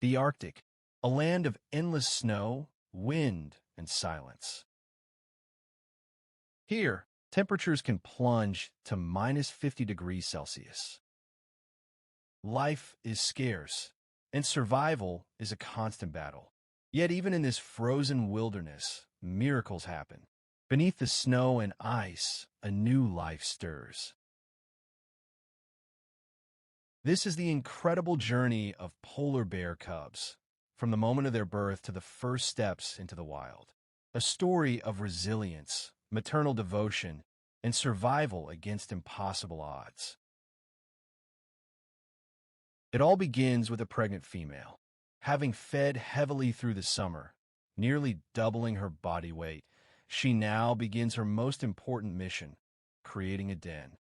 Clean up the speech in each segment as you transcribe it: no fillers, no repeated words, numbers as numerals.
The Arctic, a land of endless snow, wind, and silence. Here, temperatures can plunge to minus 50 degrees Celsius. Life is scarce, and survival is a constant battle. Yet even in this frozen wilderness, miracles happen. Beneath the snow and ice, a new life stirs. This is the incredible journey of polar bear cubs, from the moment of their birth to the first steps into the wild. A story of resilience, maternal devotion, and survival against impossible odds. It all begins with a pregnant female. Having fed heavily through the summer, nearly doubling her body weight, she now begins her most important mission, creating a den.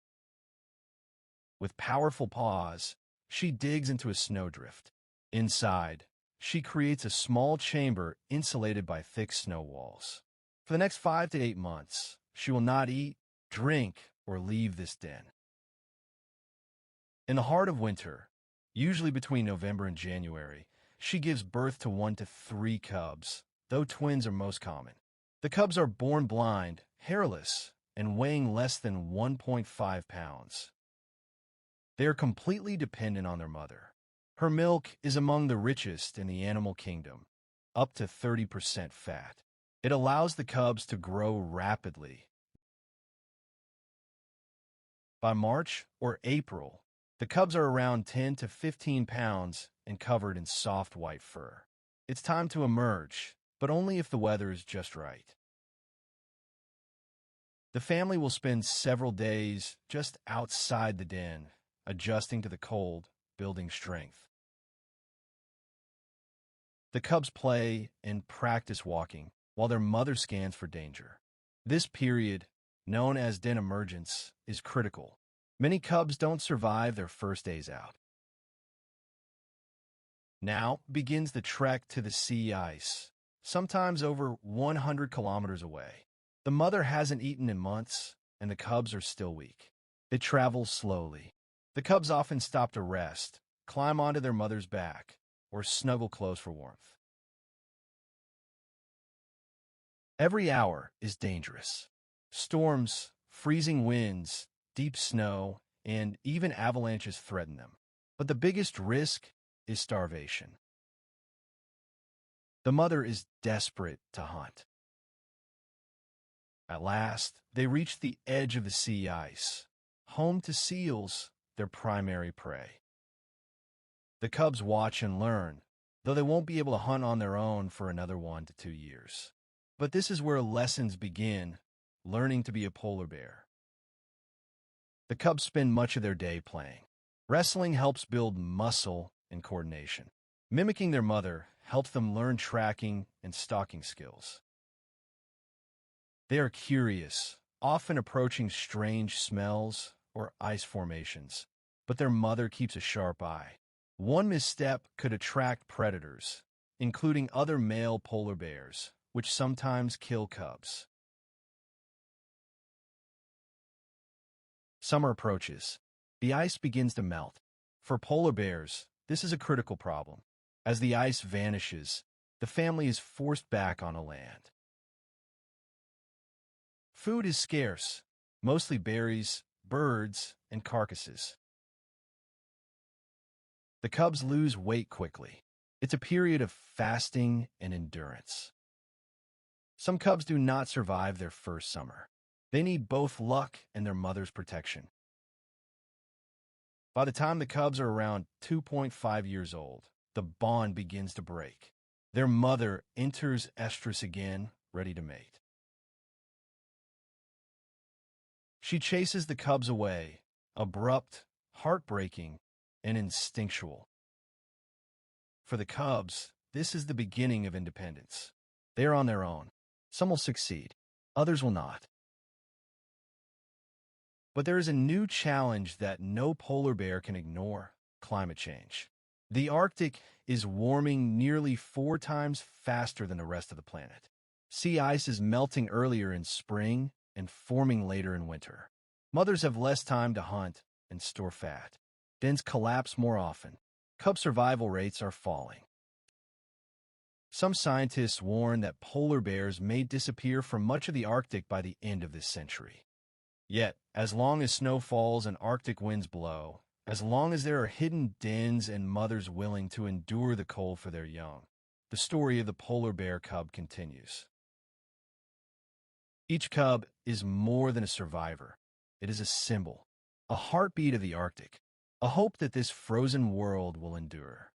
With powerful paws, she digs into a snowdrift. Inside, she creates a small chamber insulated by thick snow walls. For the next 5 to 8 months, she will not eat, drink, or leave this den. In the heart of winter, usually between November and January, she gives birth to 1 to 3 cubs, though twins are most common. The cubs are born blind, hairless, and weighing less than 1.5 pounds. They are completely dependent on their mother. Her milk is among the richest in the animal kingdom, up to 30% fat. It allows the cubs to grow rapidly. By March or April, the cubs are around 10 to 15 pounds and covered in soft white fur. It's time to emerge, but only if the weather is just right. The family will spend several days just outside the den, adjusting to the cold, building strength. The cubs play and practice walking while their mother scans for danger. This period, known as den emergence, is critical. Many cubs don't survive their first days out. Now begins the trek to the sea ice, sometimes over 100 kilometers away. The mother hasn't eaten in months, and the cubs are still weak. They travel slowly. The cubs often stop to rest, climb onto their mother's back, or snuggle close for warmth. Every hour is dangerous. Storms, freezing winds, deep snow, and even avalanches threaten them. But the biggest risk is starvation. The mother is desperate to hunt. At last, they reach the edge of the sea ice, home to seals, their primary prey. The cubs watch and learn, though they won't be able to hunt on their own for another 1 to 2 years. But this is where lessons begin, learning to be a polar bear. The cubs spend much of their day playing. Wrestling helps build muscle and coordination. Mimicking their mother helps them learn tracking and stalking skills. They are curious, often approaching strange smells or ice formations, but their mother keeps a sharp eye. One misstep could attract predators, including other male polar bears, which sometimes kill cubs. Summer approaches. The ice begins to melt. For polar bears, this is a critical problem. As the ice vanishes, the family is forced back on land. Food is scarce, mostly berries, birds, and carcasses. The cubs lose weight quickly. It's a period of fasting and endurance. Some cubs do not survive their first summer. They need both luck and their mother's protection. By the time the cubs are around 2.5 years old, the bond begins to break. Their mother enters estrus again, ready to mate. She chases the cubs away, abrupt, heartbreaking, and instinctual. For the cubs, this is the beginning of independence. They are on their own. Some will succeed, others will not. But there is a new challenge that no polar bear can ignore: climate change. The Arctic is warming nearly 4 times faster than the rest of the planet. Sea ice is melting earlier in spring and forming later in winter. Mothers have less time to hunt and store fat. Dens collapse more often. Cub survival rates are falling. Some scientists warn that polar bears may disappear from much of the Arctic by the end of this century. Yet, as long as snow falls and Arctic winds blow, as long as there are hidden dens and mothers willing to endure the cold for their young, the story of the polar bear cub continues. Each cub is more than a survivor. It is a symbol, a heartbeat of the Arctic, a hope that this frozen world will endure.